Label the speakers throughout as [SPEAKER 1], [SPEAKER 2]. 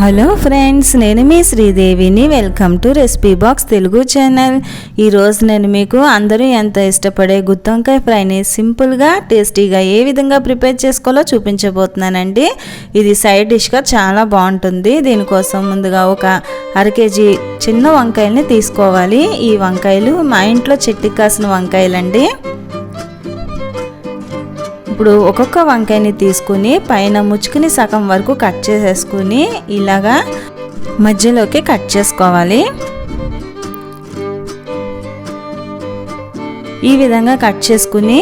[SPEAKER 1] Hello friends, నేను మీ శ్రీదేవిని. Welcome to recipe box Telugu channel. ఈరోజు నేను మీకు అందరూ ఎంత ఇష్టపడే గుత్తొంకాయ ఫ్రైని సింపుల్గా టేస్టీగా ఏ విధంగా ప్రిపేర్ చేసుకోవాలో చూపించబోతున్నానండి. ఇది సైడ్ డిష్గా చాలా బాగుంటుంది. దీనికోసం ముందుగా ఒక 1/2 kg చిన్న వంకాయల్ని తీసుకోవాలి. ఈ వంకాయలు మా ఇంట్లో చెట్టుకి కాసిన వంకాయలండి. ఇప్పుడు ఒక్కొక్క వంకాయని తీసుకుని పైన ముచ్చుకుని సగం వరకు కట్ చేసేసుకుని ఇలాగా మధ్యలోకి కట్ చేసుకోవాలి. ఈ విధంగా కట్ చేసుకుని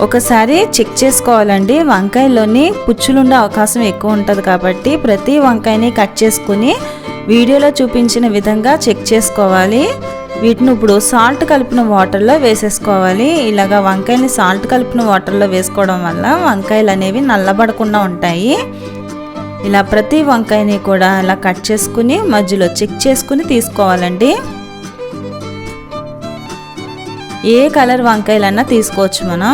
[SPEAKER 1] ఒకసారి చెక్ చేసుకోవాలండి. వంకాయలోని పుచ్చులుండే అవకాశం ఎక్కువ ఉంటుంది కాబట్టి ప్రతి వంకాయని కట్ చేసుకుని వీడియోలో చూపించిన విధంగా చెక్ చేసుకోవాలి. వీటిని ఇప్పుడు సాల్ట్ కలిపిన వాటర్లో వేసేసుకోవాలి. ఇలాగా వంకాయని సాల్ట్ కలిపిన వాటర్లో వేసుకోవడం వల్ల వంకాయలు అనేవి నల్లబడకుండా ఉంటాయి. ఇలా ప్రతి వంకాయని కూడా అలా కట్ చేసుకుని మధ్యలో చెక్ చేసుకుని తీసుకోవాలండి. ఏ కలర్ వంకాయలన్నా తీసుకోవచ్చు మనం.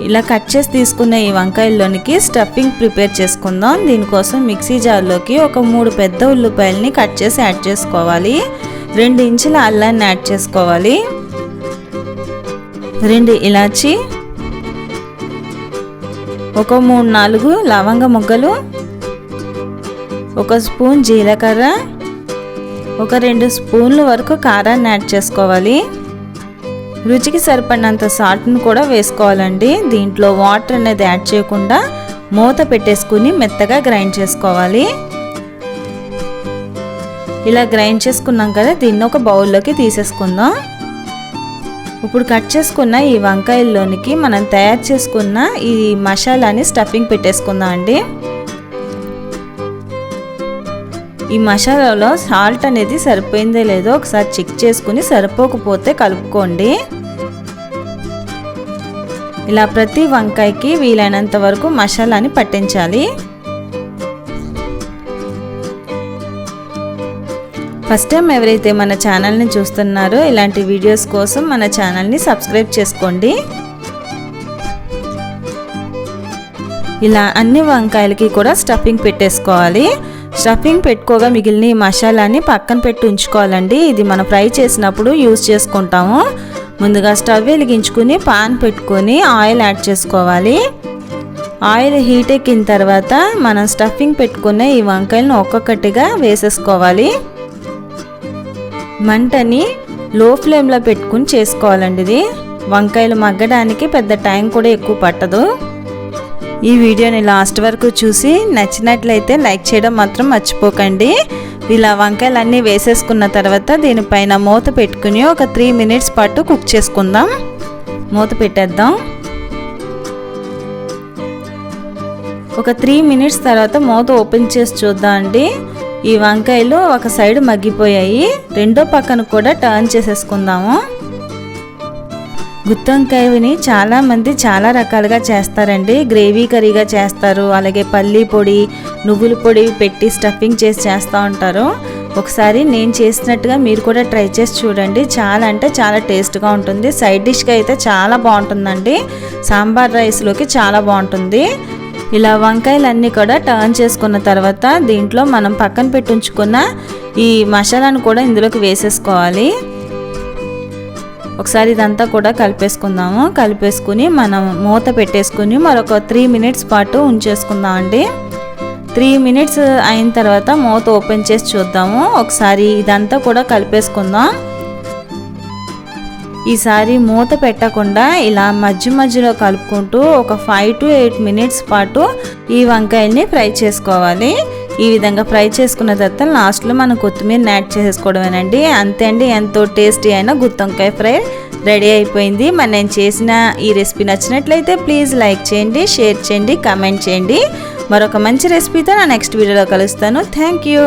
[SPEAKER 1] ఇలా కట్ చేసి తీసుకున్న ఈ వంకాయల్లోనికి స్టఫింగ్ ప్రిపేర్ చేసుకుందాం. దీనికోసం మిక్సీ జార్లోకి ఒక 3 పెద్ద ఉల్లిపాయలని కట్ చేసి యాడ్ చేసుకోవాలి. 2 ఇంచుల అల్లాన్ని యాడ్ చేసుకోవాలి. 2 ఇలాచి, ఒక 3-4 లవంగ ముగ్గలు, 1 స్పూన్ జీలకర్ర, ఒక 2 స్పూన్ల వరకు కారాన్ని యాడ్ చేసుకోవాలి. రుచికి సరిపడినంత సాల్ట్ని కూడా వేసుకోవాలండి. దీంట్లో వాటర్ అనేది యాడ్ చేయకుండా మూత పెట్టేసుకుని మెత్తగా గ్రైండ్ చేసుకోవాలి. ఇలా గ్రైండ్ చేసుకున్నాం కదా, దీన్ని ఒక బౌల్లోకి తీసేసుకుందాం. ఇప్పుడు కట్ చేసుకున్న ఈ వంకాయల్లోనికి మనం తయారు చేసుకున్న ఈ మసాలాని స్టఫింగ్ పెట్టేసుకుందాం అండి. ఈ మసాలాలో సాల్ట్ అనేది సరిపోయిందో లేదో ఒకసారి చెక్ చేసుకుని సరిపోకపోతే కలుపుకోండి. ఇలా ప్రతి వంకాయకి వీలైనంత వరకు మసాలాని పట్టించాలి. ఫస్ట్ టైం ఎవరైతే మన ఛానల్ని చూస్తున్నారో ఇలాంటి వీడియోస్ కోసం మన ఛానల్ని సబ్స్క్రైబ్ చేసుకోండి. ఇలా అన్ని వంకాయలకి కూడా స్టఫింగ్ పెట్టేసుకోవాలి. స్టఫింగ్ పెట్టుకోగా మిగిలిన ఈ మసాలాని పక్కన పెట్టి ఉంచుకోవాలండి. ఇది మనం ఫ్రై చేసినప్పుడు యూజ్ చేసుకుంటాము. ముందుగా స్టవ్ వెలిగించుకుని పాన్ పెట్టుకొని ఆయిల్ యాడ్ చేసుకోవాలి. ఆయిల్ హీట్ ఎక్కిన తర్వాత మనం స్టఫింగ్ పెట్టుకున్న ఈ వంకాయలను ఒక్కొక్కటిగా వేసేసుకోవాలి. మంటని లో ఫ్లేమ్లో పెట్టుకుని చేసుకోవాలండి. ఇది వంకాయలు మగ్గడానికి పెద్ద టైం కూడా ఎక్కువ పట్టదు. ఈ వీడియోని లాస్ట్ వరకు చూసి నచ్చినట్లయితే లైక్ చేయడం మాత్రం మర్చిపోకండి. ఇలా వంకాయలన్నీ వేసేసుకున్న తర్వాత దీనిపైన మూత పెట్టుకుని ఒక 3 minutes పాటు కుక్ చేసుకుందాం. మూత పెట్టేద్దాం. ఒక 3 minutes తర్వాత మూత ఓపెన్ చేసి చూద్దాం అండి. ఈ వంకాయలు ఒక సైడ్ మగ్గిపోయాయి. రెండో పక్కన కూడా టర్న్ చేసేసుకుందాము. గుత్తొంకాయని చాలామంది చాలా రకాలుగా చేస్తారండి. గ్రేవీ కర్రీగా చేస్తారు, అలాగే పల్లీ పొడి, నువ్వుల పొడి పెట్టి స్టఫింగ్ చేసి చేస్తూ ఉంటారు. ఒకసారి నేను చేసినట్టుగా మీరు కూడా ట్రై చేసి చూడండి. చాలా అంటే చాలా టేస్ట్గా ఉంటుంది. సైడ్ డిష్గా అయితే చాలా బాగుంటుందండి. సాంబార్ రైస్లోకి చాలా బాగుంటుంది. ఇలా వంకాయలన్నీ కూడా టర్న్ చేసుకున్న తర్వాత దీంట్లో మనం పక్కన పెట్టి ఉంచుకున్న ఈ మసాలాను కూడా ఇందులోకి వేసేసుకోవాలి. ఒకసారి ఇదంతా కూడా కలిపేసుకుందాము. కలిపేసుకుని మనం మూత పెట్టేసుకుని మరొక 3 minutes పాటు ఉంచేసుకుందాం అండి. 3 minutes అయిన తర్వాత మూత ఓపెన్ చేసి చూద్దాము. ఒకసారి ఇదంతా కూడా కలిపేసుకుందాం. ఈసారి మూత పెట్టకుండా ఇలా మధ్య మధ్యలో కలుపుకుంటూ ఒక 5 to 8 minutes పాటు ఈ వంకాయల్ని ఫ్రై చేసుకోవాలి. ఈ విధంగా ఫ్రై చేసుకున్న తర్వాత లాస్ట్లో మనం కొత్తిమీర యాడ్ చేసుకోవడమేనండి. అంతే అండి, ఎంతో టేస్టీ అయిన గుత్తొంకాయ ఫ్రై రెడీ అయిపోయింది. మరి నేను చేసిన ఈ రెసిపీ నచ్చినట్లయితే ప్లీజ్ లైక్ చేయండి, షేర్ చేయండి, కామెంట్ చేయండి. మరొక మంచి రెసిపీతో నా నెక్స్ట్ వీడియోలో కలుస్తాను. Thank you.